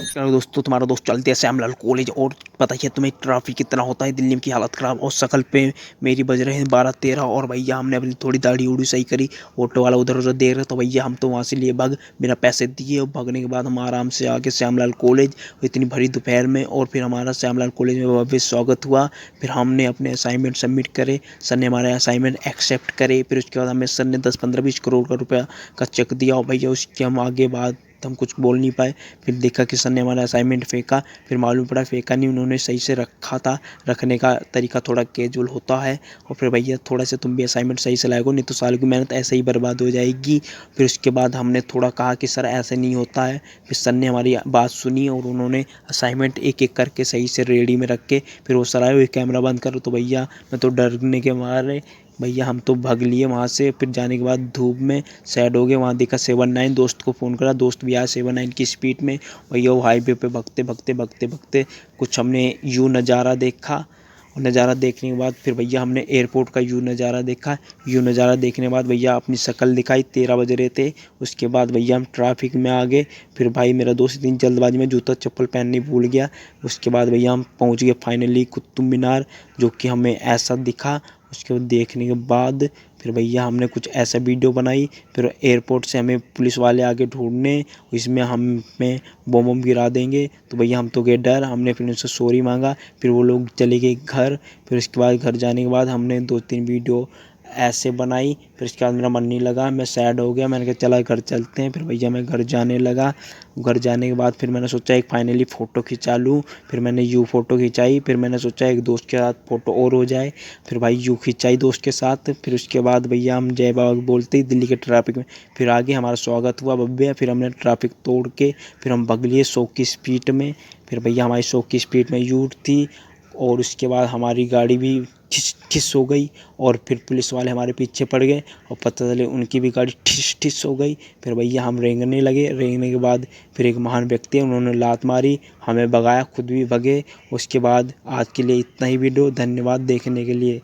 चलो दोस्तों, तुम्हारा दोस्त चलते हैं श्यामलाल कॉलेज। और पता ही है तुम्हें ट्रैफिक कितना होता है दिल्ली में, की हालत ख़राब। और शकल पे मेरी बज रहे हैं 12-13। और भैया हमने अपनी थोड़ी दाढ़ी उड़ी सही करी, ऑटो वाला उधर उधर देख रहे, तो भैया हम तो वहाँ से लिए भाग, बिना पैसे दिए। और भागने के बाद हम आराम से आके श्यामलाल कॉलेज इतनी भरी दोपहर में। और फिर हमारा श्यामलाल कॉलेज में भव्य स्वागत हुआ। फिर हमने अपने असाइनमेंट सबमिट करे, सर ने हमारे असाइनमेंट एक्सेप्ट करे। फिर उसके बाद हमें सर ने 10-15-20 करोड़ का रुपया का चेक दिया। और भैया उसके हम आगे बाद हम कुछ बोल नहीं पाए। फिर देखा कि सर ने हमारा असाइनमेंट फेंका। फिर मालूम पड़ा फेंका नहीं, उन्होंने सही से रखा था। रखने का तरीका थोड़ा कैजुअल होता है। और फिर भैया थोड़ा सा तुम भी असाइनमेंट सही से लाएगो, नहीं तो साल की मेहनत ऐसे ही बर्बाद हो जाएगी। फिर उसके बाद हमने थोड़ा कहा कि सर ऐसे नहीं होता है। फिर सर ने हमारी बात सुनी और उन्होंने असाइनमेंट एक एक करके सही से रेडी में रख के फिर वो सर आए हुए, कैमरा बंद करो। तो भैया मैं तो डरने के मारे भैया हम तो भाग लिए वहाँ से। फिर जाने के बाद धूप में सैड हो गए। वहाँ देखा 7-9, दोस्त को फ़ोन करा, दोस्त भी आया 7-9 की स्पीड में। भैया वो हाईवे पे भगते भगते भगते भगते कुछ हमने यू नज़ारा देखा। और नज़ारा देखने के बाद फिर भैया हमने एयरपोर्ट का यू नज़ारा देखा। यू नज़ारा देखने के बाद भैया अपनी शक्ल दिखाई, 13 बज रहे थे। उसके बाद भैया हम ट्रैफिक में आ गए। फिर भाई मेरा दोस्त इतनी जल्दबाजी में जूता चप्पल पहननी भूल गया। उसके बाद भैया हम पहुँच गए फाइनली कुतुब मीनार, जो कि हमें ऐसा दिखा। उसके बाद देखने के बाद फिर भैया हमने कुछ ऐसा वीडियो बनाई। फिर एयरपोर्ट से हमें पुलिस वाले आगे ढूंढने, इसमें हमें बम बम गिरा देंगे। तो भैया हम तो गए डर, हमने फिर उनसे सॉरी मांगा। फिर वो लोग चले गए घर। फिर उसके बाद घर जाने के बाद हमने 2-3 वीडियो ऐसे बनाई। फिर उसके बाद मेरा मन नहीं लगा, मैं सैड हो गया। मैंने कहा चला घर चलते हैं। फिर भैया मैं घर जाने लगा। घर जाने के बाद फिर मैंने सोचा एक फाइनली फ़ोटो खिंचा लूँ। फिर मैंने यूँ फ़ोटो खिंचाई। फिर मैंने सोचा एक दोस्त के साथ फ़ोटो और हो जाए। फिर भाई यूँ खिंचाई दोस्त के साथ। फिर उसके बाद भैया हम जय बाबा बोलते ही दिल्ली के ट्रैफिक में फिर आगे हमारा स्वागत हुआ भव्य। फिर हमने ट्रैफिक तोड़ के फिर हम भाग लिए 100 की स्पीड में। फिर भैया हमारी 100 की स्पीड में यूट थी। और उसके बाद हमारी गाड़ी भी ठिस ठिस हो गई। और फिर पुलिस वाले हमारे पीछे पड़ गए और पता चले उनकी भी गाड़ी ठिस ठिस हो गई। फिर भैया हम रेंगने लगे। रेंगने के बाद फिर एक महान व्यक्ति है, उन्होंने लात मारी, हमें भगाया, खुद भी भगे। उसके बाद आज के लिए इतना ही वीडियो। धन्यवाद देखने के लिए।